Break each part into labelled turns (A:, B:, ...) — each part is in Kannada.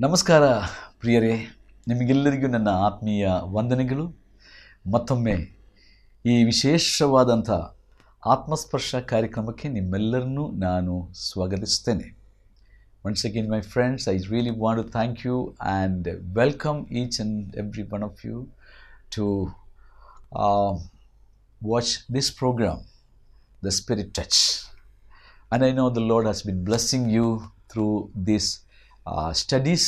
A: ನಮಸ್ಕಾರ ಪ್ರಿಯರೇ, ನಿಮಗೆಲ್ಲರಿಗೂ ನನ್ನ ಆತ್ಮೀಯ ವಂದನೆಗಳು. ಮತ್ತೊಮ್ಮೆ ಈ ವಿಶೇಷವಾದಂಥ ಆತ್ಮಸ್ಪರ್ಶ ಕಾರ್ಯಕ್ರಮಕ್ಕೆ ನಿಮ್ಮೆಲ್ಲರನ್ನೂ ನಾನು ಸ್ವಾಗತಿಸ್ತೇನೆ. Once again, my friends, I really want to thank you and welcome each and every one of you to watch this program, The Spirit Touch. And I know the Lord has been blessing you through these studies,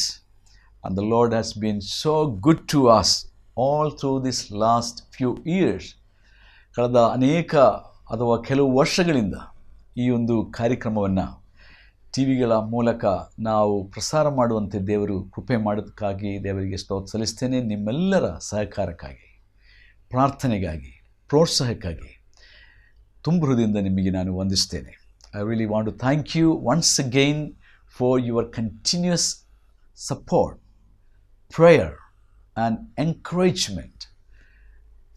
A: and the Lord has been so good to us all through this last few years. ಕಳೆದ ಅನೇಕ ಅಥವಾ ಕೆಲವು ವರ್ಷಗಳಿಂದ ಈ ಒಂದು ಕಾರ್ಯಕ್ರಮವನ್ನು ಟಿವಿಗಳ ಮೂಲಕ ನಾವು ಪ್ರಸಾರ ಮಾಡುವಂತೆ ದೇವರು ಕೃಪೆ ಮಾಡೋದಕ್ಕಾಗಿ ದೇವರಿಗೆ ಸ್ತೋತ್ರ ಸಲ್ಲಿಸ್ತೇನೆ. ನಿಮ್ಮೆಲ್ಲರ ಸಹಕಾರಕ್ಕಾಗಿ, ಪ್ರಾರ್ಥನೆಗಾಗಿ, ಪ್ರೋತ್ಸಾಹಕ್ಕಾಗಿ ತುಂಬ ಹೃದಯದಿಂದ ನಿಮಗೆ ನಾನು ವಂದಿಸ್ತೇನೆ. I really want to thank you once again for your continuous support, prayer and encouragement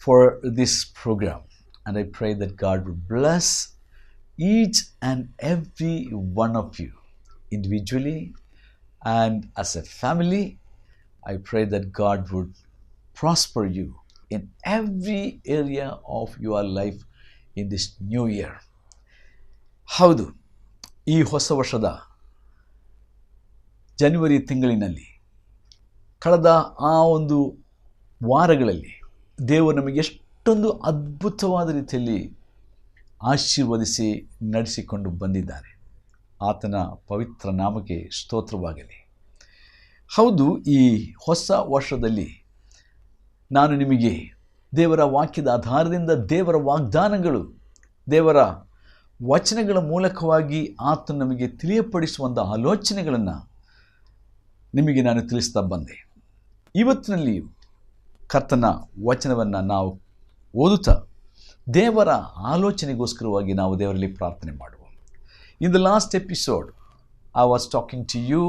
A: for this program. And I pray that God will bless each and every one of you individually and as a family. I pray that God would prosper you in every area of your life in this new year. ಹೌದು, ಈ ಹೊಸ ವರ್ಷದ ಜನವರಿ ತಿಂಗಳಿನಲ್ಲಿ ಕಳೆದ ಆ ಒಂದು ವಾರಗಳಲ್ಲಿ ದೇವರು ನಮಗೆ ಎಷ್ಟೊಂದು ಅದ್ಭುತವಾದ ರೀತಿಯಲ್ಲಿ ಆಶೀರ್ವದಿಸಿ ನಡೆಸಿಕೊಂಡು ಬಂದಿದ್ದಾನೆ. ಆತನ ಪವಿತ್ರ ನಾಮಕ್ಕೆ ಸ್ತೋತ್ರವಾಗಲಿ. ಹೌದು, ಈ ಹೊಸ ವರ್ಷದಲ್ಲಿ ನಾನು ನಿಮಗೆ ದೇವರ ವಾಕ್ಯದ ಆಧಾರದಿಂದ ದೇವರ ವಾಗ್ದಾನಗಳು, ದೇವರ ವಚನಗಳ ಮೂಲಕವಾಗಿ ಆತ ನಮಗೆ ತಿಳಿಯಪಡಿಸುವಂಥ ಆಲೋಚನೆಗಳನ್ನು ನಿಮಗೆ ನಾನು ತಿಳಿಸ್ತಾ ಬಂದೆ. ಇವತ್ತಿನಲ್ಲಿಯೂ ಕರ್ತನ ವಚನವನ್ನು ನಾವು ಓದುತ್ತಾ ದೇವರ ಆಲೋಚನೆಗೋಸ್ಕರವಾಗಿ ನಾವು ದೇವರಲ್ಲಿ ಪ್ರಾರ್ಥನೆ ಮಾಡುವ. In the last episode, I was talking to you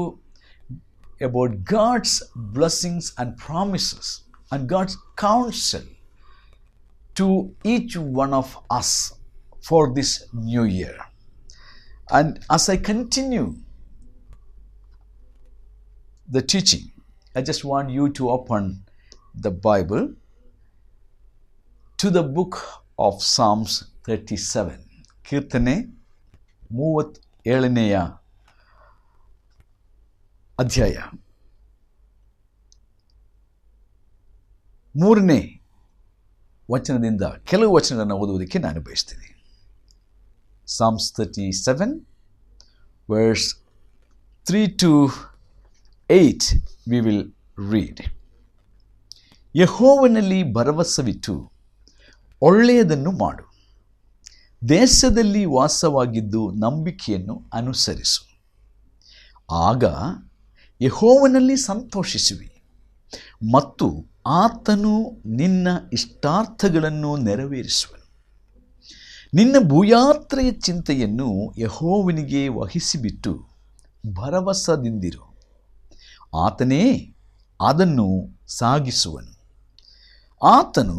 A: about God's blessings and promises and God's counsel to each one of us for this new year. And as I continue the teaching, I just want you to open the Bible to the book of Psalms 37. ಕೀರ್ತನೆ 37ನೇ ಅಧ್ಯಾಯ 3ನೇ ವಚನದಿಂದ ಕೆಲವು ವಚನಗಳನ್ನು ಓದುವುದಕ್ಕೆ ನಾನು ಬಯಸ್ತೀನಿ. Psalms 37 verse 3 to 8 we will read. ಯೆಹೋವನಲ್ಲಿ ಭರವಸವಿಟ್ಟು ಒಳ್ಳೆಯದನ್ನು ಮಾಡು, ದೇಶದಲ್ಲಿ ವಾಸವಾಗಿದ್ದು ನಂಬಿಕೆಯನ್ನು ಅನುಸರಿಸು. ಆಗ ಯೆಹೋವನಲ್ಲಿ ಸಂತೋಷಿಸುವಿ ಮತ್ತು ಆತನು ನಿನ್ನ ಇಷ್ಟಾರ್ಥಗಳನ್ನು ನೆರವೇರಿಸುವನು. ನಿನ್ನ ಭೂಯಾತ್ರೆಯ ಚಿಂತೆಯನ್ನು ಯೆಹೋವನಿಗೆ ವಹಿಸಿಬಿಟ್ಟು ಭರವಸದಿಂದಿರು, ಆತನೇ ಅದನ್ನು ಸಾಗಿಸುವನು. ಆತನು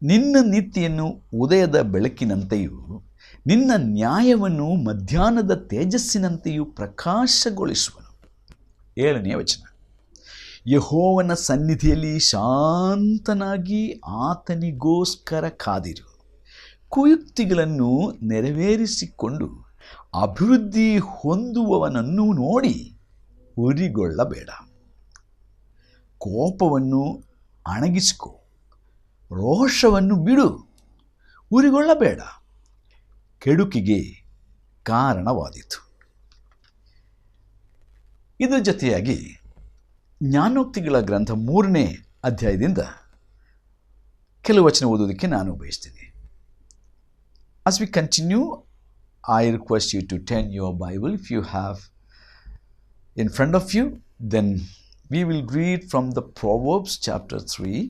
A: ನಿನ್ನ ನೀತಿಯನ್ನು ಉದಯದ ಬೆಳಕಿನಂತೆಯೂ ನಿನ್ನ ನ್ಯಾಯವನ್ನು ಮಧ್ಯಾಹ್ನದ ತೇಜಸ್ಸಿನಂತೆಯೂ ಪ್ರಕಾಶಗೊಳಿಸುವನು. 7ನೇ ವಚನ. ಯೆಹೋವನ ಸನ್ನಿಧಿಯಲ್ಲಿ ಶಾಂತನಾಗಿ ಆತನಿಗೋಸ್ಕರ ಕಾದಿರು, ಕುಯುಕ್ತಿಗಳನ್ನು ನೆರವೇರಿಸಿಕೊಂಡು ಅಭಿವೃದ್ಧಿ ಹೊಂದುವವನನ್ನು ನೋಡಿ ಉರಿಗೊಳ್ಳಬೇಡ. ಕೋಪವನ್ನು ಅಣಗಿಸಿಕೋ, ರೋಷವನ್ನು ಬಿಡು, ಉರಿಗೊಳ್ಳಬೇಡ, ಕೆಡುಕಿಗೆ ಕಾರಣವಾದೀತು. ಇದರ ಜೊತೆಯಾಗಿ ಜ್ಞಾನೋಕ್ತಿಗಳ ಗ್ರಂಥ 3ನೇ ಅಧ್ಯಾಯದಿಂದ ಕೆಲವು ವಚನ ಓದೋದಕ್ಕೆ ನಾನು ಬಯಸ್ತೀನಿ. As we continue, I request you to turn your Bible, if you have in front of you, then we will read from the Proverbs chapter 3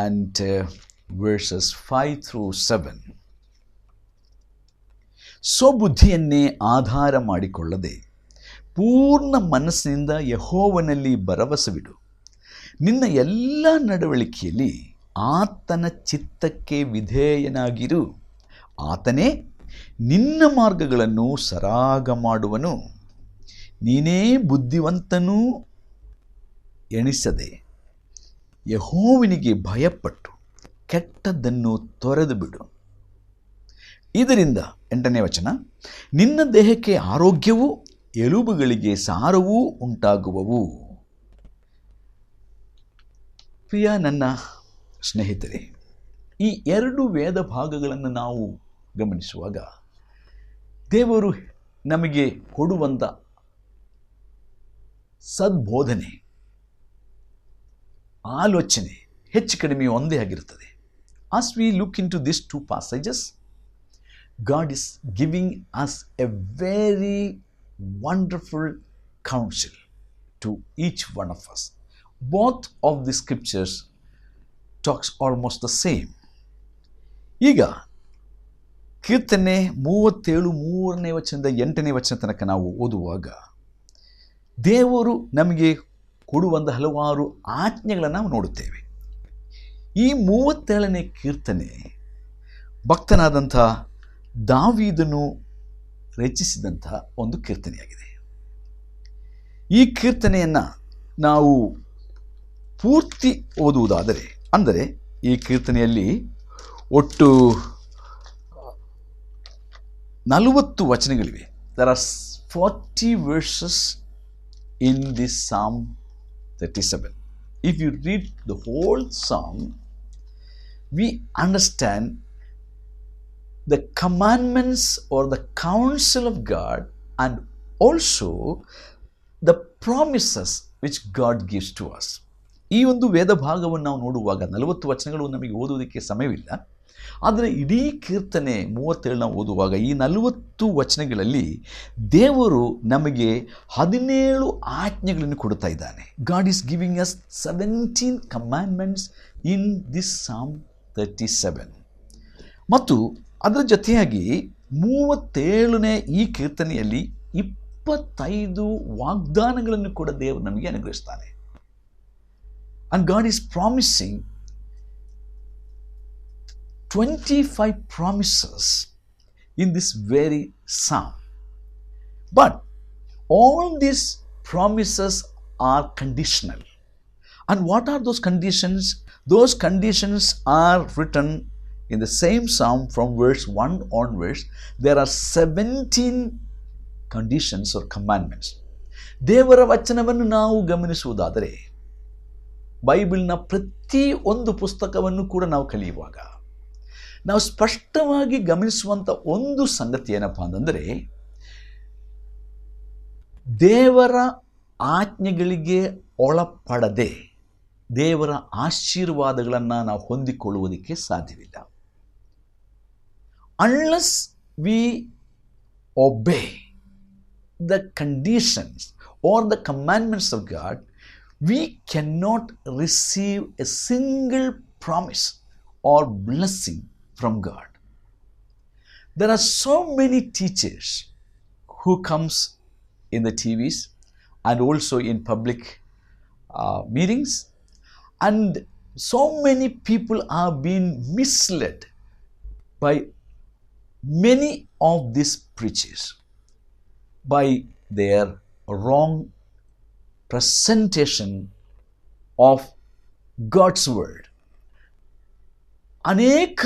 A: and verses 5 through 7. ಸ್ವಬುದ್ಧಿಯನ್ನೇ ಆಧಾರ ಮಾಡಿಕೊಳ್ಳದೆ ಪೂರ್ಣ ಮನಸ್ಸಿನಿಂದ ಯೆಹೋವನಲ್ಲಿ ಭರವಸವಿಡು. ನಿನ್ನ ಎಲ್ಲ ನಡವಳಿಕೆಯಲ್ಲಿ ಆತನ ಚಿತ್ತಕ್ಕೆ ವಿಧೇಯನಾಗಿರು. ಆತನೇ ನಿನ್ನ ಮಾರ್ಗಗಳನ್ನು ಸರಾಗ ಮಾಡುವನು. ನೀನೇ ಬುದ್ಧಿವಂತನೂ ಎಣಿಸದೆ ಯೆಹೋವನಿಗೆ ಭಯಪಟ್ಟು ಕೆಟ್ಟದ್ದನ್ನು ತೊರೆದು ಬಿಡು. ಇದರಿಂದ 8ನೇ ವಚನ, ನಿನ್ನ ದೇಹಕ್ಕೆ ಆರೋಗ್ಯವೂ ಎಲುಬುಗಳಿಗೆ ಸಾರವೂ ಉಂಟಾಗುವವು. ಪ್ರಿಯ ನನ್ನ ಸ್ನೇಹಿತರೆ, ಈ 2 ವೇದ ಭಾಗಗಳನ್ನು ನಾವು ಗಮನಿಸುವಾಗ ದೇವರು ನಮಗೆ ಕೊಡುವಂಥ ಸದ್ಬೋಧನೆ, ಆಲೋಚನೆ ಹೆಚ್ಚು ಕಡಿಮೆ ಒಂದೇ ಆಗಿರುತ್ತದೆ. As we look into these 2 passages, God is giving us a very wonderful counsel to each one of us. Both of the scriptures talks almost the same. ಈಗ ಕೀರ್ತನೆ 37 3ನೇ ವಚನದಿಂದ 8ನೇ ವಚನ ತನಕ ನಾವು ಓದುವಾಗ ದೇವರು ನಮಗೆ ಕೊಡುವಂಥ ಹಲವಾರು ಆಜ್ಞೆಗಳನ್ನು ನಾವು ನೋಡುತ್ತೇವೆ. ಈ 37ನೇ ಕೀರ್ತನೆ ಭಕ್ತನಾದಂಥ ದಾವೀದನು ರಚಿಸಿದಂಥ ಒಂದು ಕೀರ್ತನೆಯಾಗಿದೆ. ಈ ಕೀರ್ತನೆಯನ್ನು ನಾವು ಪೂರ್ತಿ ಓದುವುದಾದರೆ, ಅಂದರೆ ಈ ಕೀರ್ತನೆಯಲ್ಲಿ ಒಟ್ಟು 40 ವಚನಗಳಿವೆ. There are 40 verses in this Psalm 37. If you read the whole psalm, we understand the commandments or the counsel of God and also the promises which God gives to us. ಈ ಒಂದು ವೇದ ಭಾಗವನ್ನು ನಾವು ನೋಡುವಾಗ 40 ವಚನಗಳು ನಮಗೆ ಓದುವುದಕ್ಕೆ ಸಮಯವಿಲ್ಲ. ಆದರೆ ಇಡೀ ಕೀರ್ತನೆ 37 ನಾವು ಓದುವಾಗ ಈ 40 ವಚನಗಳಲ್ಲಿ ದೇವರು ನಮಗೆ 17 ಆಜ್ಞೆಗಳನ್ನು ಕೊಡ್ತಾ ಇದ್ದಾನೆ. God is giving us 17 commandments in this Psalm 37. ಮತ್ತು ಅದರ ಜೊತೆಯಾಗಿ 37ನೇ ಈ ಕೀರ್ತನೆಯಲ್ಲಿ 25 ವಾಗ್ದಾನಗಳನ್ನು ಕೂಡ ದೇವರು ನಮಗೆ ಅನುಗ್ರಹಿಸ್ತಾನೆ. And God is promising 25 promises in this very psalm. But all these promises are conditional. And what are those conditions? Those conditions are written in the same psalm from verse 1 onwards. There are 17 conditions or commandments. ದೇವರ ವಚನವನ್ನು ನಾವು ಗಮನಿಸುವುದಾದರೆ ಬೈಬಲ್ನ ಪ್ರತಿ ಒಂದು ಪುಸ್ತಕವನ್ನು ಕೂಡ ನಾವು ಕಲಿಯುವಾಗ ನಾವು ಸ್ಪಷ್ಟವಾಗಿ ಗಮನಿಸುವಂಥ ಒಂದು ಸಂಗತಿ ಏನಪ್ಪ ಅಂತಂದರೆ, ದೇವರ ಆಜ್ಞೆಗಳಿಗೆ ಒಳಪಡದೆ ದೇವರ ಆಶೀರ್ವಾದಗಳನ್ನು ನಾವು ಹೊಂದಿಕೊಳ್ಳುವುದಕ್ಕೆ ಸಾಧ್ಯವಿಲ್ಲ. Unless we obey the conditions or the commandments of God, we cannot receive a single promise or blessing from God. There are so many teachers who comes in the TVs and also in public meetings, and so many people are being misled by many of these preachers by their wrong presentation of God's word. ಅನೇಕ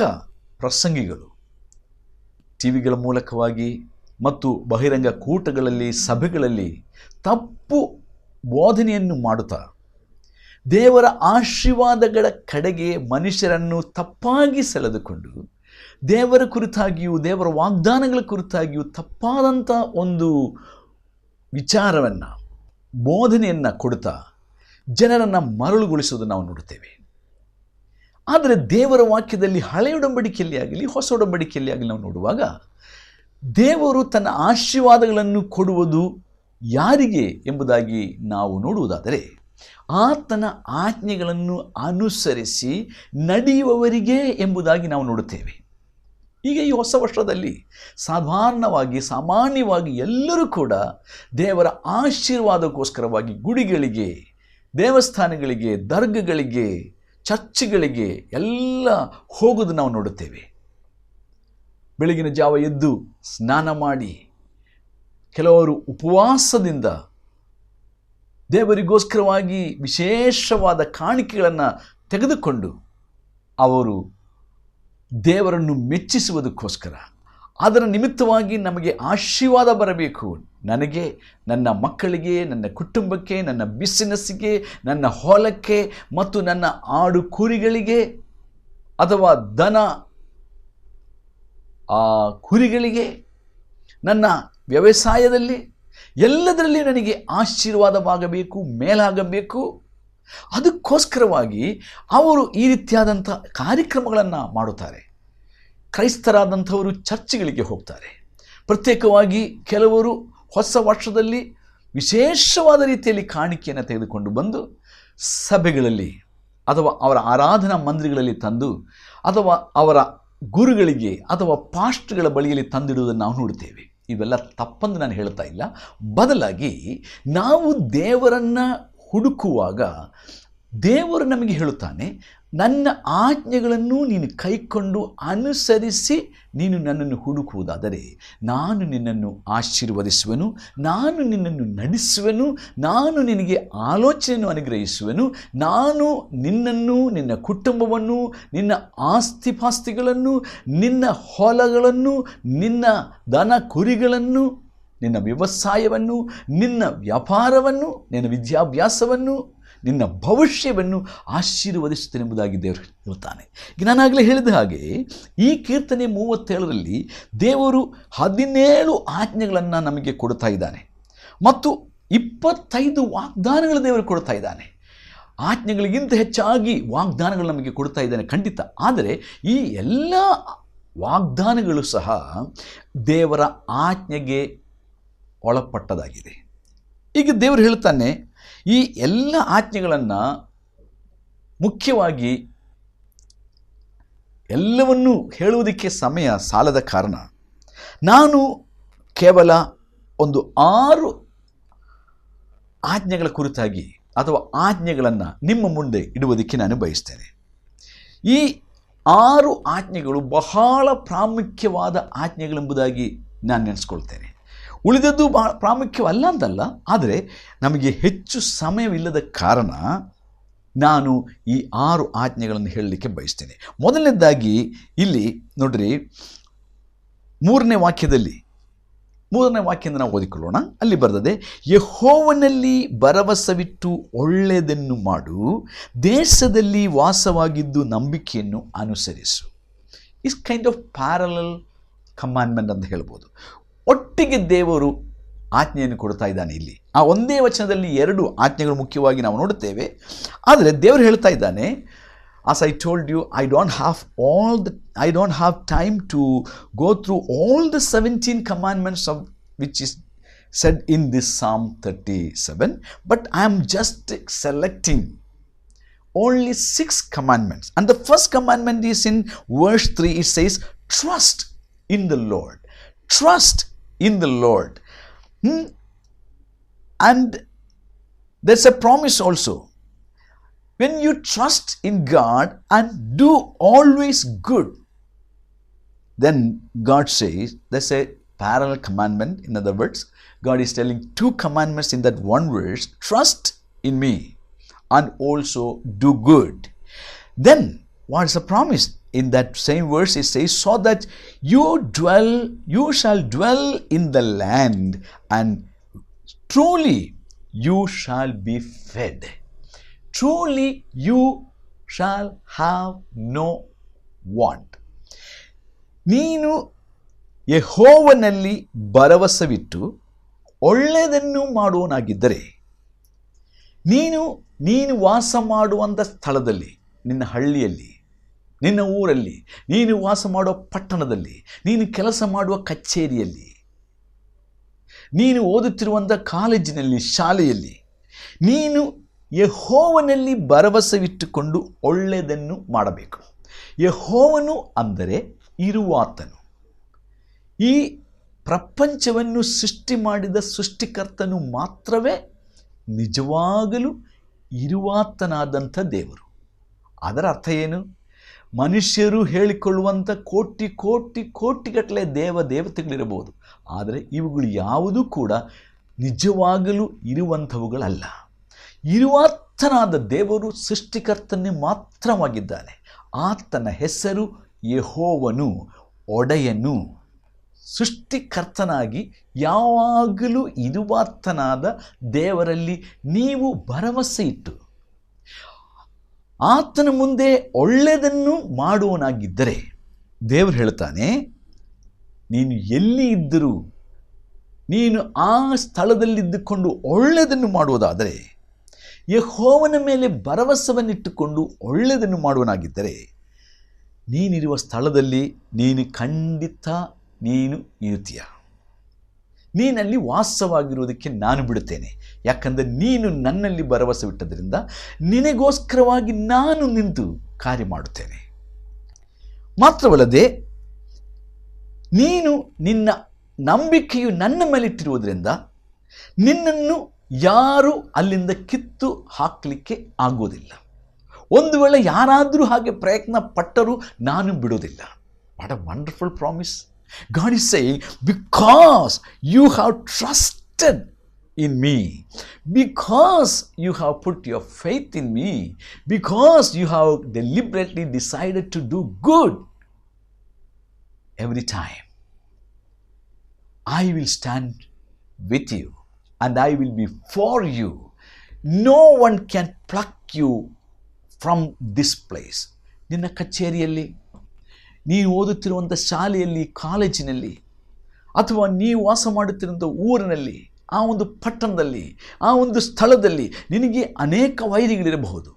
A: ಪ್ರಸಂಗಿಗಳು ಟಿವಿಗಳ ಮೂಲಕವಾಗಿ ಮತ್ತು ಬಹಿರಂಗ ಕೂಟಗಳಲ್ಲಿ ಸಭೆಗಳಲ್ಲಿ ತಪ್ಪು ಬೋಧನೆಯನ್ನು ಮಾಡುತ್ತಾ ದೇವರ ಆಶೀರ್ವಾದಗಳ ಕಡೆಗೆ ಮನುಷ್ಯರನ್ನು ತಪ್ಪಾಗಿ ಸೆಳೆದುಕೊಂಡು ದೇವರ ಕುರಿತಾಗಿಯೂ ದೇವರ ವಾಗ್ದಾನಗಳ ಕುರಿತಾಗಿಯೂ ತಪ್ಪಾದಂಥ ಒಂದು ವಿಚಾರವನ್ನು ಬೋಧನೆಯನ್ನು ಕೊಡುತ್ತಾ ಜನರನ್ನು ಮರಳುಗೊಳಿಸುವುದನ್ನು ನಾವು ನೋಡುತ್ತೇವೆ. ಆದರೆ ದೇವರ ವಾಕ್ಯದಲ್ಲಿ ಹಳೆಯ ಒಡಂಬಡಿಕೆಯಲ್ಲಿ ಆಗಲಿ ಹೊಸ ಒಡಂಬಡಿಕೆಯಲ್ಲಿ ಆಗಲಿ ನಾವು ನೋಡುವಾಗ ದೇವರು ತನ್ನ ಆಶೀರ್ವಾದಗಳನ್ನು ಕೊಡುವುದು ಯಾರಿಗೆ ಎಂಬುದಾಗಿ ನಾವು ನೋಡುವುದಾದರೆ ಆತನ ಆಜ್ಞೆಗಳನ್ನು ಅನುಸರಿಸಿ ನಡೆಯುವವರಿಗೆ ಎಂಬುದಾಗಿ ನಾವು ನೋಡುತ್ತೇವೆ. ಈಗ ಈ ಹೊಸ ವರ್ಷದಲ್ಲಿ ಸಾಮಾನ್ಯವಾಗಿ ಎಲ್ಲರೂ ಕೂಡ ದೇವರ ಆಶೀರ್ವಾದಕ್ಕೋಸ್ಕರವಾಗಿ ಗುಡಿಗಳಿಗೆ, ದೇವಸ್ಥಾನಗಳಿಗೆ, ದರ್ಗಗಳಿಗೆ, ಚರ್ಚ್ಗಳಿಗೆ ಎಲ್ಲ ಹೋಗೋದು ನಾವು ನೋಡುತ್ತೇವೆ. ಬೆಳಗಿನ ಜಾವ ಎದ್ದು ಸ್ನಾನ ಮಾಡಿ ಕೆಲವರು ಉಪವಾಸದಿಂದ ದೇವರಿಗೋಸ್ಕರವಾಗಿ ವಿಶೇಷವಾದ ಕಾಣಿಕೆಗಳನ್ನು ತೆಗೆದುಕೊಂಡು ಅವರು ದೇವರನ್ನು ಮೆಚ್ಚಿಸುವುದಕ್ಕೋಸ್ಕರ, ಅದರ ನಿಮಿತ್ತವಾಗಿ ನಮಗೆ ಆಶೀರ್ವಾದ ಬರಬೇಕು, ನನಗೆ, ನನ್ನ ಮಕ್ಕಳಿಗೆ, ನನ್ನ ಕುಟುಂಬಕ್ಕೆ, ನನ್ನ ಬಿಸಿನೆಸ್ಸಿಗೆ, ನನ್ನ ಹೊಲಕ್ಕೆ ಮತ್ತು ನನ್ನ ಆಡು ಕುರಿಗಳಿಗೆ ಅಥವಾ ದನ ಕುರಿಗಳಿಗೆ, ನನ್ನ ವ್ಯವಸಾಯದಲ್ಲಿ ಎಲ್ಲದರಲ್ಲಿ ನನಗೆ ಆಶೀರ್ವಾದವಾಗಬೇಕು, ಮೇಲಾಗಬೇಕು. ಅದಕ್ಕೋಸ್ಕರವಾಗಿ ಅವರು ಈ ರೀತಿಯಾದಂಥ ಕಾರ್ಯಕ್ರಮಗಳನ್ನು ಮಾಡುತ್ತಾರೆ. ಕ್ರೈಸ್ತರಾದಂಥವರು ಚರ್ಚ್ಗಳಿಗೆ ಹೋಗ್ತಾರೆ. ಪ್ರತ್ಯೇಕವಾಗಿ ಕೆಲವರು ಹೊಸ ವರ್ಷದಲ್ಲಿ ವಿಶೇಷವಾದ ರೀತಿಯಲ್ಲಿ ಕಾಣಿಕೆಯನ್ನು ತೆಗೆದುಕೊಂಡು ಬಂದು ಸಭೆಗಳಲ್ಲಿ ಅಥವಾ ಅವರ ಆರಾಧನಾ ಮಂದಿರಗಳಲ್ಲಿ ತಂದು ಅಥವಾ ಅವರ ಗುರುಗಳಿಗೆ ಅಥವಾ ಪಾಸ್ಟ್ಗಳ ಬಳಿಯಲ್ಲಿ ತಂದಿಡುವುದನ್ನು ನಾವು ನೋಡುತ್ತೇವೆ. ಇವೆಲ್ಲ ತಪ್ಪಂದು ನಾನು ಹೇಳ್ತಾ ಇಲ್ಲ. ಬದಲಾಗಿ ನಾವು ದೇವರನ್ನು ಹುಡುಕುವಾಗ ದೇವರು ನಮಗೆ ಹೇಳುತ್ತಾನೆ, ನನ್ನ ಆಜ್ಞೆಗಳನ್ನು ನೀನು ಕೈಕೊಂಡು ಅನುಸರಿಸಿ ನೀನು ನನ್ನನ್ನು ಹುಡುಕುವುದಾದರೆ ನಾನು ನಿನ್ನನ್ನು ಆಶೀರ್ವದಿಸುವೆನು, ನಾನು ನಿನ್ನನ್ನು ನಡೆಸುವೆನು, ನಾನು ನಿನಗೆ ಆಲೋಚನೆಯನ್ನು ಅನುಗ್ರಹಿಸುವೆನು, ನಾನು ನಿನ್ನನ್ನು, ನಿನ್ನ ಕುಟುಂಬವನ್ನು, ನಿನ್ನ ಆಸ್ತಿಪಾಸ್ತಿಗಳನ್ನು, ನಿನ್ನ ಹೊಲಗಳನ್ನು, ನಿನ್ನ ದನ ಕುರಿಗಳನ್ನು, ನಿನ್ನ ವ್ಯವಸಾಯವನ್ನು, ನಿನ್ನ ವ್ಯಾಪಾರವನ್ನು, ನಿನ್ನ ವಿದ್ಯಾಭ್ಯಾಸವನ್ನು, ನಿನ್ನ ಭವಿಷ್ಯವನ್ನು ಆಶೀರ್ವದಿಸುತ್ತೇನೆಂಬುದಾಗಿ ದೇವರು ಹೇಳ್ತಾನೆ. ಈಗ ನಾನಾಗಲೇ ಹೇಳಿದ ಹಾಗೆ ಈ ಕೀರ್ತನೆ 37ರಲ್ಲಿ ದೇವರು 17 ಆಜ್ಞೆಗಳನ್ನು ನಮಗೆ ಕೊಡ್ತಾ ಇದ್ದಾನೆ ಮತ್ತು 25 ವಾಗ್ದಾನಗಳು ದೇವರು ಕೊಡ್ತಾ ಇದ್ದಾನೆ. ಆಜ್ಞೆಗಳಿಗಿಂತ ಹೆಚ್ಚಾಗಿ ವಾಗ್ದಾನಗಳು ನಮಗೆ ಕೊಡ್ತಾ ಇದ್ದಾನೆ ಖಂಡಿತ. ಆದರೆ ಈ ಎಲ್ಲ ವಾಗ್ದಾನಗಳು ಸಹ ದೇವರ ಆಜ್ಞೆಗೆ ಒಳಪಟ್ಟದಾಗಿದೆ. ಈಗ ದೇವರು ಹೇಳ್ತಾನೆ, ಈ ಎಲ್ಲ ಆಜ್ಞೆಗಳನ್ನು ಮುಖ್ಯವಾಗಿ ಎಲ್ಲವನ್ನೂ ಹೇಳುವುದಕ್ಕೆ ಸಮಯ ಸಾಲದ ಕಾರಣ ನಾನು ಕೇವಲ ಒಂದು 6 ಆಜ್ಞೆಗಳ ಕುರಿತಾಗಿ ಅಥವಾ ಆಜ್ಞೆಗಳನ್ನು ನಿಮ್ಮ ಮುಂದೆ ಇಡುವುದಕ್ಕೆ ನಾನು ಬಯಸ್ತೇನೆ. ಈ 6 ಆಜ್ಞೆಗಳು ಬಹಳ ಪ್ರಾಮುಖ್ಯವಾದ ಆಜ್ಞೆಗಳೆಂಬುದಾಗಿ ನಾನು ನೆನೆಸ್ಕೊಳ್ತೇನೆ. ಉಳಿದದ್ದು ಬಹಳ ಪ್ರಾಮುಖ್ಯವಲ್ಲ ಅಂತಲ್ಲ, ಆದರೆ ನಮಗೆ ಹೆಚ್ಚು ಸಮಯವಿಲ್ಲದ ಕಾರಣ ನಾನು ಈ 6 ಆಜ್ಞೆಗಳನ್ನು ಹೇಳಲಿಕ್ಕೆ ಬಯಸ್ತೇನೆ. ಮೊದಲನೇದಾಗಿ ಇಲ್ಲಿ ನೋಡ್ರಿ, 3ನೇ ವಾಕ್ಯದಿಂದ ನಾವು ಓದಿಕೊಳ್ಳೋಣ. ಅಲ್ಲಿ ಬರ್ತದೆ, ಯೆಹೋವನಲ್ಲಿ ಭರವಸವಿಟ್ಟು ಒಳ್ಳೆಯದನ್ನು ಮಾಡು, ದೇಶದಲ್ಲಿ ವಾಸವಾಗಿದ್ದು ನಂಬಿಕೆಯನ್ನು ಅನುಸರಿಸು. Is kind of parallel commandment ಅಂತ ಹೇಳ್ಬೋದು. ಒಟ್ಟಿಗೆ ದೇವರು ಆಜ್ಞೆಯನ್ನು ಕೊಡ್ತಾ ಇದ್ದಾನೆ. ಇಲ್ಲಿ ಆ ಒಂದೇ ವಚನದಲ್ಲಿ 2 ಆಜ್ಞೆಗಳು ಮುಖ್ಯವಾಗಿ ನಾವು ನೋಡುತ್ತೇವೆ. ಆದರೆ ದೇವರು ಹೇಳ್ತಾ ಇದ್ದಾನೆ, as I told you, I don't have time to go through all the 17 commandments of which is said in this Psalm 37, but I am just selecting only 6 commandments. And the first commandment is in verse 3. It says, trust in the Lord. Trust in the Lord. And there's a promise also. When you trust in God and do always good, then God says, there's a parallel commandment. In other words, God is telling 2 commandments in that one verse. Trust in me and also do good. Then what is the promise? In that same verse it says, so that you shall dwell in the land and truly you shall be fed. Truly you shall have no want. ನೀನು ಯೆಹೋವನಲ್ಲಿ ಭರವಸವಿಟ್ಟು ಒಳ್ಳೆಯದನ್ನು ಮಾಡುವನಾಗಿದ್ದರೆ, ನೀನು ವಾಸ ಮಾಡುವಂಥ ಸ್ಥಳದಲ್ಲಿ, ನಿನ್ನ ಹಳ್ಳಿಯಲ್ಲಿ, ನಿನ್ನ ಊರಲ್ಲಿ, ನೀನು ವಾಸ ಮಾಡುವ ಪಟ್ಟಣದಲ್ಲಿ, ನೀನು ಕೆಲಸ ಮಾಡುವ ಕಚೇರಿಯಲ್ಲಿ, ನೀನು ಓದುತ್ತಿರುವಂಥ ಕಾಲೇಜಿನಲ್ಲಿ, ಶಾಲೆಯಲ್ಲಿ, ನೀನು ಯೆಹೋವನಲ್ಲಿ ಭರವಸವಿಟ್ಟುಕೊಂಡು ಒಳ್ಳೆಯದನ್ನು ಮಾಡಬೇಕು. ಯೆಹೋವನು ಅಂದರೆ ಇರುವಾತನು. ಈ ಪ್ರಪಂಚವನ್ನು ಸೃಷ್ಟಿ ಮಾಡಿದ ಸೃಷ್ಟಿಕರ್ತನು ಮಾತ್ರವೇ ನಿಜವಾಗಲೂ ಇರುವಾತನಾದಂಥ ದೇವರು. ಅದರ ಅರ್ಥ ಏನು? ಮನುಷ್ಯರು ಹೇಳಿಕೊಳ್ಳುವಂಥ ಕೋಟಿ ಕೋಟಿ ಕೋಟಿಗಟ್ಟಲೆ ದೇವತೆಗಳಿರಬಹುದು, ಆದರೆ ಇವುಗಳು ಯಾವುದೂ ಕೂಡ ನಿಜವಾಗಲೂ ಇರುವಂಥವುಗಳಲ್ಲ. ಇರುವಾತನಾದ ದೇವರು ಸೃಷ್ಟಿಕರ್ತನೇ ಮಾತ್ರವಾಗಿದ್ದಾನೆ. ಆತನ ಹೆಸರು ಯೆಹೋವನು, ಒಡೆಯನು. ಸೃಷ್ಟಿಕರ್ತನಾಗಿ ಯಾವಾಗಲೂ ಇರುವಾತನಾದ ದೇವರಲ್ಲಿ ನೀವು ಭರವಸೆ ಇಟ್ಟು ಆತನ ಮುಂದೆ ಒಳ್ಳೆಯದನ್ನು ಮಾಡುವನಾಗಿದ್ದರೆ, ದೇವರು ಹೇಳ್ತಾನೆ, ನೀನು ಎಲ್ಲಿ ಇದ್ದರೂ ನೀನು ಆ ಸ್ಥಳದಲ್ಲಿದ್ದುಕೊಂಡು ಒಳ್ಳೆಯದನ್ನು ಮಾಡುವುದಾದರೆ, ಯೆಹೋವನ ಮೇಲೆ ಭರವಸೆಯನ್ನಿಟ್ಟುಕೊಂಡು ಒಳ್ಳೆಯದನ್ನು ಮಾಡುವನಾಗಿದ್ದರೆ, ನೀನಿರುವ ಸ್ಥಳದಲ್ಲಿ ನೀನು ಖಂಡಿತ ನೀನು ಇರುತ್ತೀಯ. ನೀನಲ್ಲಿ ವಾಸವಾಗಿರುವುದಕ್ಕೆ ನಾನು ಬಿಡುತ್ತೇನೆ. ಯಾಕಂದರೆ ನೀನು ನನ್ನಲ್ಲಿ ಭರವಸೆ ಬಿಟ್ಟದ್ರಿಂದ ನಿನಗೋಸ್ಕರವಾಗಿ ನಾನು ನಿಂತು ಕಾರ್ಯ ಮಾಡುತ್ತೇನೆ. ಮಾತ್ರವಲ್ಲದೆ ನೀನು ನಿನ್ನ ನಂಬಿಕೆಯು ನನ್ನ ಮೇಲಿಟ್ಟಿರುವುದರಿಂದ ನಿನ್ನನ್ನು ಯಾರು ಅಲ್ಲಿಂದ ಕಿತ್ತು ಹಾಕಲಿಕ್ಕೆ ಆಗೋದಿಲ್ಲ. ಒಂದು ವೇಳೆ ಯಾರಾದರೂ ಹಾಗೆ ಪ್ರಯತ್ನ ಪಟ್ಟರೂ ನಾನು ಬಿಡೋದಿಲ್ಲ. What a wonderful promise. God is saying, because you have trusted in me, because you have put your faith in me, because you have deliberately decided to do good, every time I will stand with you and I will be for you. No one can pluck you from this place. ನಿನ್ನ ಕಚೇರಿಯಲ್ಲಿ, ನೀವು ಓದುತ್ತಿರುವಂಥ ಶಾಲೆಯಲ್ಲಿ, ಕಾಲೇಜಿನಲ್ಲಿ, ಅಥವಾ ನೀವು ವಾಸ ಮಾಡುತ್ತಿರುವಂಥ ಊರಿನಲ್ಲಿ, ಆ ಒಂದು ಪಟ್ಟಣದಲ್ಲಿ, ಆ ಒಂದು ಸ್ಥಳದಲ್ಲಿ ನಿನಗೆ ಅನೇಕ ವೈರಿಗಳಿರಬಹುದು.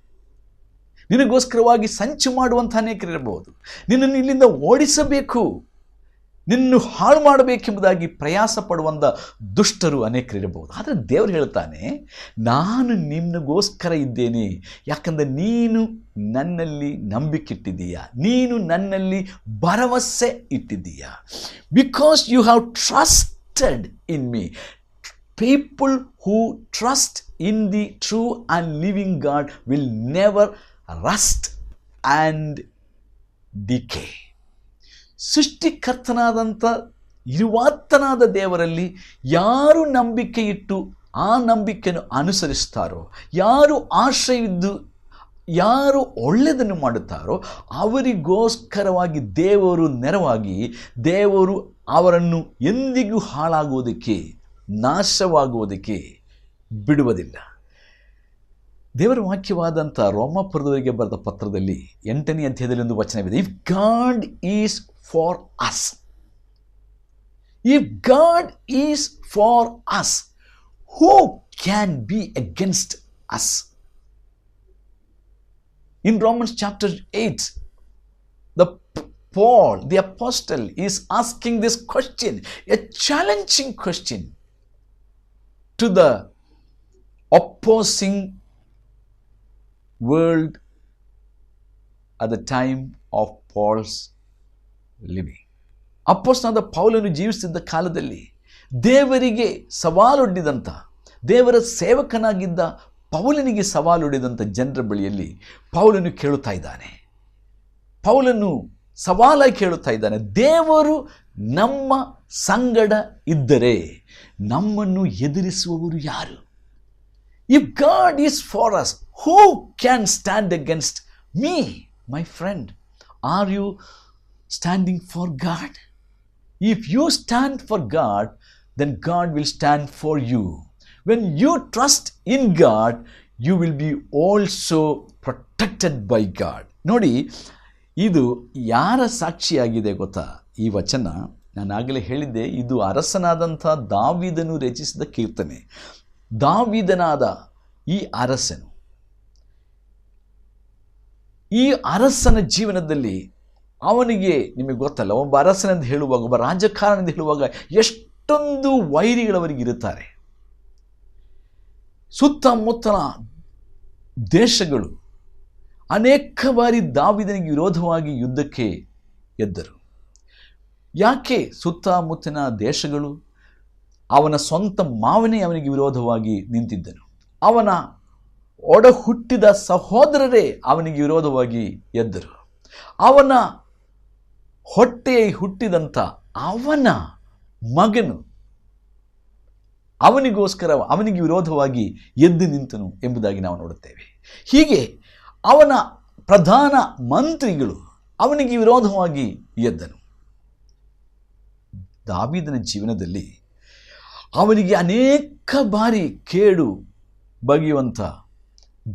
A: ನಿನಗೋಸ್ಕರವಾಗಿ ಸಂಚು ಮಾಡುವಂಥ ಅನೇಕರಿರಬಹುದು. ನಿನ್ನನ್ನು ಇಲ್ಲಿಂದ ಓಡಿಸಬೇಕು, ನಿನ್ನನ್ನು ಹಾಳು ಮಾಡಬೇಕೆಂಬುದಾಗಿ ಪ್ರಯಾಸ ಪಡುವಂಥ ದುಷ್ಟರು ಅನೇಕರಿರಬಹುದು. ಆದರೆ ದೇವರು ಹೇಳ್ತಾನೆ, ನಾನು ನಿನ್ನಗೋಸ್ಕರ ಇದ್ದೇನೆ. ಯಾಕಂದರೆ ನೀನು ನನ್ನಲ್ಲಿ ನಂಬಿಕೆ ಇಟ್ಟಿದ್ದೀಯಾ, ನೀನು ನನ್ನಲ್ಲಿ ಭರವಸೆ ಇಟ್ಟಿದ್ದೀಯಾ. Because you have trusted in me. People who trust in the true and living God will never rust and decay. ಸೃಷ್ಟಿಕರ್ತನಾದಂಥ ಇರುವಾತನಾದ ದೇವರಲ್ಲಿ ಯಾರು ನಂಬಿಕೆ ಇಟ್ಟು ಆ ನಂಬಿಕೆಯನ್ನು ಅನುಸರಿಸ್ತಾರೋ, ಯಾರು ಆಶ್ರಯವಿದ್ದು ಯಾರು ಒಳ್ಳೆಯದನ್ನು ಮಾಡುತ್ತಾರೋ ಅವರಿಗೋಸ್ಕರವಾಗಿ ದೇವರು ನೆರವಾಗಿ, ದೇವರು ಅವರನ್ನು ಎಂದಿಗೂ ಹಾಳಾಗುವುದಕ್ಕೆ, ನಾಶವಾಗುವುದಕ್ಕೆ ಬಿಡುವುದಿಲ್ಲ. ದೇವರ ವಾಕ್ಯವಾದಂಥ ರೋಮಾಪುರದವರಿಗೆ ಬರೆದ ಪತ್ರದಲ್ಲಿ 8ನೇ ಅಧ್ಯಾಯದಲ್ಲಿ ಒಂದು ವಚನವಿದೆ. If God is for us, if God is for us, who can be against us? In Romans chapter 8, Paul, the apostle, is asking this question, a challenging question to the opposing world at the time of Paul's living. ಅಪೊಸ್ತಲನಾದ ಪೌಲನು ಜೀವಿಸುತ್ತಿದ್ದ ಕಾಲದಲ್ಲಿ ದೇವರಿಗೆ ಸವಾಲೊಡ್ಡಿದಂಥ, ದೇವರ ಸೇವಕನಾಗಿದ್ದ ಪೌಲನಿಗೆ ಸವಾಲೊಡ್ಡಿದಂಥ ಜನರ ಬಳಿಯಲ್ಲಿ ಪೌಲನು ಕೇಳುತ್ತಾ ಇದ್ದಾನೆ. ಪೌಲನು ಸವಾಲಾಗಿ ಕೇಳುತ್ತಾ ಇದ್ದಾನೆ, ದೇವರು ನಮ್ಮ ಸಂಗಡ ಇದ್ದರೆ ನಮ್ಮನ್ನು ಎದುರಿಸುವವರು ಯಾರು? If God is for us, who can stand against me? My friend, are you standing for God? If you stand for God, then God will stand for you. When you trust in God, you will be also protected by God. ನೋಡಿ, ಇದು ಯಾರ ಸಾಕ್ಷಿಯಾಗಿದೆ ಗೊತ್ತಾ? ಈ ವಚನ ನಾನು ಆಗಲೇ ಹೇಳಿದ್ದೆ, ಇದು ಅರಸನಾದಂಥ ದಾವೀದನು ರಚಿಸಿದ ಕೀರ್ತನೆ. ದಾವೀದನಾದ ಈ ಅರಸನು, ಈ ಅರಸನ ಜೀವನದಲ್ಲಿ ಅವನಿಗೆ, ನಿಮಗೆ ಗೊತ್ತಲ್ಲ, ಒಬ್ಬ ಅರಸನೆಂದು ಹೇಳುವಾಗ, ಒಬ್ಬ ರಾಜಕಾರಣ ಹೇಳುವಾಗ ಎಷ್ಟೊಂದು ವೈರಿಗಳವರಿಗೆ ಇರುತ್ತಾರೆ. ಸುತ್ತಮುತ್ತಲ ದೇಶಗಳು ಅನೇಕ ಬಾರಿ ದಾವೀದನಿಗೆ ವಿರೋಧವಾಗಿ ಯುದ್ಧಕ್ಕೆ ಎದ್ದರು. ಯಾಕೆ ಸುತ್ತಮುತ್ತಲಿನ ದೇಶಗಳು? ಅವನ ಸ್ವಂತ ಮಾವನೇ ಅವನಿಗೆ ವಿರೋಧವಾಗಿ ನಿಂತಿದ್ದನು. ಅವನ ಒಡ ಹುಟ್ಟಿದ ಸಹೋದರರೇ ಅವನಿಗೆ ವಿರೋಧವಾಗಿ ಎದ್ದರು. ಅವನ ಹೊಟ್ಟೆಯ ಹುಟ್ಟಿದಂಥ ಅವನ ಮಗನು ಅವನಿಗೆ ವಿರೋಧವಾಗಿ ಎದ್ದು ನಿಂತನು ಎಂಬುದಾಗಿ ನಾವು ನೋಡುತ್ತೇವೆ. ಹೀಗೆ ಅವನ ಪ್ರಧಾನ ಮಂತ್ರಿಗಳು ಅವನಿಗೆ ವಿರೋಧವಾಗಿ ಎದ್ದನು. ದಾವೀದನ ಜೀವನದಲ್ಲಿ ಅವನಿಗೆ ಅನೇಕ ಬಾರಿ ಕೇಡು ಬಗೆಯುವಂಥ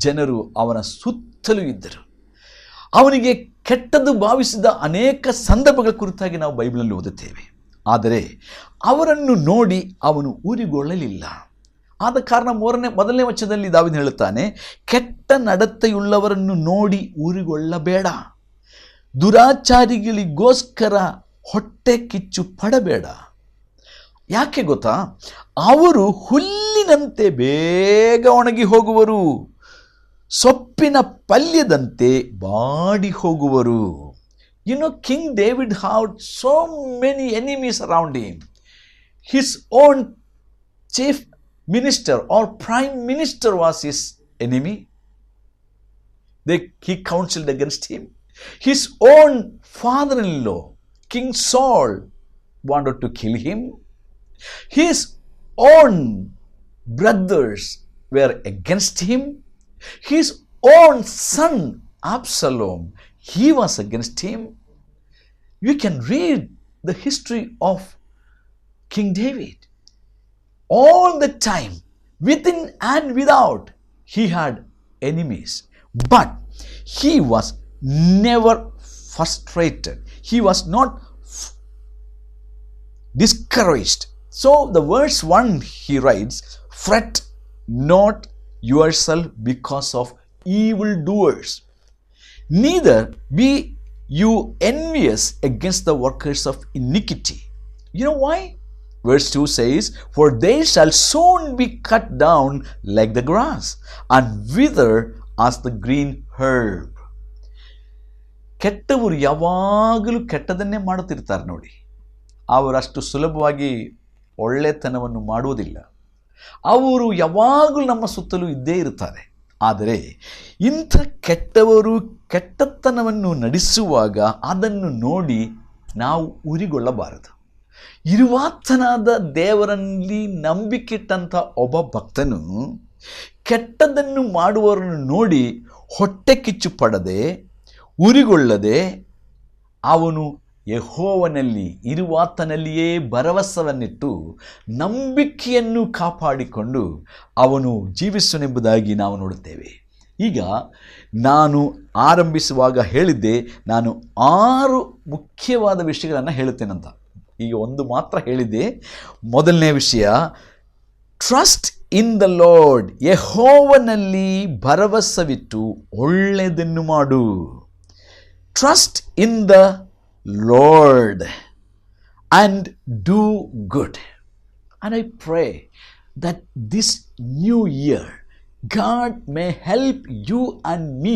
A: ಜನರು ಅವನ ಸುತ್ತಲೂ ಇದ್ದರು. ಅವನಿಗೆ ಕೆಟ್ಟದ್ದು ಭಾವಿಸಿದ ಅನೇಕ ಸಂದರ್ಭಗಳ ಕುರಿತಾಗಿ ನಾವು ಬೈಬಲಲ್ಲಿ ಓದುತ್ತೇವೆ. ಆದರೆ ಅವರನ್ನು ನೋಡಿ ಅವನು ಊರಿಗೊಳ್ಳಲಿಲ್ಲ. ಆದ ಕಾರಣ ಮೊದಲನೇ ವಚನದಲ್ಲಿ ದಾವೀದ ಹೇಳುತ್ತಾನೆ, ಕೆಟ್ಟ ನಡತೆಯುಳ್ಳವರನ್ನು ನೋಡಿ ಊರಿಗೊಳ್ಳಬೇಡ, ದುರಾಚಾರಿಗಳಿಗೋಸ್ಕರ ಹೊಟ್ಟೆ ಕಿಚ್ಚು ಪಡಬೇಡ. ಯಾಕೆ ಗೊತ್ತಾ? ಅವರು ಹುಲ್ಲಿನಂತೆ ಬೇಗ ಒಣಗಿ ಹೋಗುವರು, ಸೊಪ್ಪಿನ ಪಲ್ಯದಂತೆ ಬಾಡಿ ಹೋಗುವರು. King David had so many enemies around him. His own chief minister or prime minister was his enemy. He counseled against him. His own father-in-law, King Saul, wanted to kill him. His own brothers were against him. His own son, Absalom, he was against him. You can read the history of King David. All the time, within and without, he had enemies. But he was never frustrated. He was not discouraged. So the verse 1 he writes, fret not yourself because of evildoers, neither be you envious against the workers of iniquity. You know why? Verse 2 says, for they shall soon be cut down like the grass and wither as the green herb. ಕೆಟ್ಟವರು ಯಾವಾಗಲೂ ಕೆಟ್ಟದನ್ನೇ ಮಾಡುತ್ತಿರ್ತಾರೆ ನೋಡಿ. ಅವರಷ್ಟು ಸುಲಭವಾಗಿ ಒಳ್ಳೆತನವನ್ನು ಮಾಡುವುದಿಲ್ಲ. ಅವರು ಯಾವಾಗಲೂ ನಮ್ಮ ಸುತ್ತಲೂ ಇದ್ದೇ ಇರ್ತಾರೆ. ಆದರೆ ಇಂಥ ಕೆಟ್ಟವರು ಕೆಟ್ಟತನವನ್ನು ನಡೆಸುವಾಗ ಅದನ್ನು ನೋಡಿ ನಾವು ಉರಿಗೊಳ್ಳಬಾರದು. ಇರುವಾತನಾದ ದೇವರಲ್ಲಿ ನಂಬಿಕೆಟ್ಟಂಥ ಒಬ್ಬ ಭಕ್ತನು ಕೆಟ್ಟದನ್ನು ಮಾಡುವವರನ್ನು ನೋಡಿ ಹೊಟ್ಟೆ ಕಿಚ್ಚು ಪಡದೆ ಉರಿಗೊಳ್ಳದೆ ಅವನು ಯೆಹೋವನಲ್ಲಿ ಇರುವಾತನಲ್ಲಿಯೇ ಭರವಸವನ್ನಿಟ್ಟು ನಂಬಿಕೆಯನ್ನು ಕಾಪಾಡಿಕೊಂಡು ಅವನು ಜೀವಿಸುವನೆಂಬುದಾಗಿ ನಾವು ನೋಡುತ್ತೇವೆ. ಈಗ ನಾನು ಆರಂಭಿಸುವಾಗ ಹೇಳಿದ್ದೆ, ನಾನು 6 ಮುಖ್ಯವಾದ ವಿಷಯಗಳನ್ನು ಹೇಳುತ್ತೇನಂತ. ಈಗ ಒಂದು ಮಾತ್ರ ಹೇಳಿದ್ದೆ. ಮೊದಲನೇ ವಿಷಯ, ಟ್ರಸ್ಟ್ ಇನ್ ದ ಲಾರ್ಡ್. ಯೆಹೋವನಲ್ಲಿ ಭರವಸವಿಟ್ಟು ಒಳ್ಳೆಯದನ್ನು ಮಾಡು. Trust in the Lord and do good. And I pray that this new year God may help you and me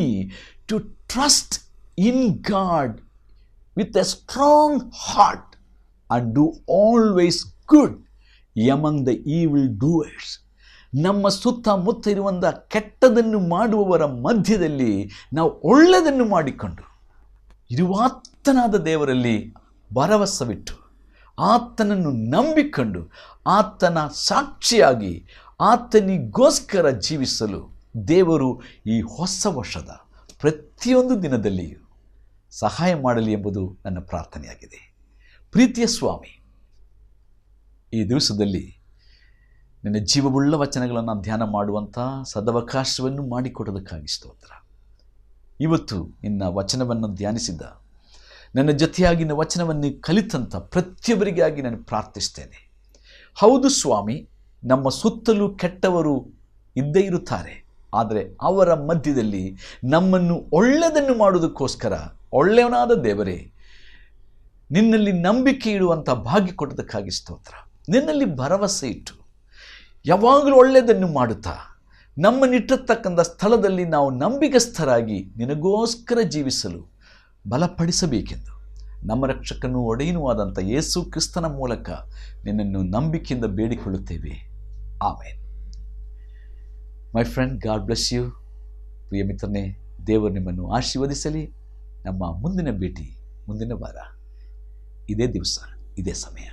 A: to trust in God with a strong heart and do always good among the evil doers. ನಮ್ಮ ಸುತ್ತಮುತ್ತ ಇರುವಂಥ ಕೆಟ್ಟದನ್ನು ಮಾಡುವವರ ಮಧ್ಯದಲ್ಲಿ ನಾವು ಒಳ್ಳೆಯದನ್ನು ಮಾಡಿಕೊಂಡು ಇರುವಾತನಾದ ದೇವರಲ್ಲಿ ಭರವಸವಿಟ್ಟು ಆತನನ್ನು ನಂಬಿಕೊಂಡು ಆತನ ಸಾಕ್ಷಿಯಾಗಿ ಆತನಿಗೋಸ್ಕರ ಜೀವಿಸಲು ದೇವರು ಈ ಹೊಸ ವರ್ಷದ ಪ್ರತಿಯೊಂದು ದಿನದಲ್ಲಿಯೂ ಸಹಾಯ ಮಾಡಲಿ ಎಂಬುದು ನನ್ನ ಪ್ರಾರ್ಥನೆಯಾಗಿದೆ. ಪ್ರೀತಿಯ ಸ್ವಾಮಿ, ಈ ದಿವಸದಲ್ಲಿ ನಿನ್ನ ಜೀವವುಳ್ಳ ವಚನಗಳನ್ನು ಧ್ಯಾನ ಮಾಡುವಂಥ ಸದವಕಾಶವನ್ನು ಮಾಡಿಕೊಡೋದಕ್ಕಾಗಿ ಸ್ತೋತ್ರ. ಇವತ್ತು ನಿನ್ನ ವಚನವನ್ನು ಧ್ಯಾನಿಸಿದ್ದ ನನ್ನ ಜೊತೆಯಾಗಿ ನಿನ್ನ ವಚನವನ್ನು ಕಲಿತಂಥ ಪ್ರತಿಯೊಬ್ಬರಿಗಾಗಿ ನಾನು ಪ್ರಾರ್ಥಿಸ್ತೇನೆ. ಹೌದು ಸ್ವಾಮಿ, ನಮ್ಮ ಸುತ್ತಲೂ ಕೆಟ್ಟವರು ಇದ್ದೇ ಇರುತ್ತಾರೆ. ಆದರೆ ಅವರ ಮಧ್ಯದಲ್ಲಿ ನಮ್ಮನ್ನು ಒಳ್ಳೆಯದನ್ನು ಮಾಡುವುದಕ್ಕೋಸ್ಕರ ಒಳ್ಳೆಯವನಾದ ದೇವರೇ, ನಿನ್ನಲ್ಲಿ ನಂಬಿಕೆ ಇಡುವಂಥ ಭಾಗ್ಯ ಕೊಟ್ಟದಕ್ಕಾಗಿ ಸ್ತೋತ್ರ. ನಿನ್ನಲ್ಲಿ ಭರವಸೆ ಇಟ್ಟು ಯಾವಾಗಲೂ ಒಳ್ಳೆಯದನ್ನು ಮಾಡುತ್ತಾ ನಮ್ಮನ್ನಿಟ್ಟಿರ್ತಕ್ಕಂಥ ಸ್ಥಳದಲ್ಲಿ ನಾವು ನಂಬಿಗಸ್ಥರಾಗಿ ನಿನಗೋಸ್ಕರ ಜೀವಿಸಲು ಬಲಪಡಿಸಬೇಕೆಂದು ನಮ್ಮ ರಕ್ಷಕನೂ ಒಡೆಯನೂ ಆದಂಥ ಯೇಸು ಕ್ರಿಸ್ತನ ಮೂಲಕ ನಿನ್ನನ್ನು ನಂಬಿಕೆಯಿಂದ ಬೇಡಿಕೊಳ್ಳುತ್ತೇವೆ. Amen. My friend, God bless you. ಪ್ರಿಯ ಮಿತ್ರನೇ, ದೇವರು ನಿಮ್ಮನ್ನು ಆಶೀರ್ವದಿಸಲಿ. ನಮ್ಮ ಮುಂದಿನ ಭೇಟಿ ಮುಂದಿನ ವಾರ, ಇದೇ ದಿವಸ, ಇದೇ ಸಮಯ.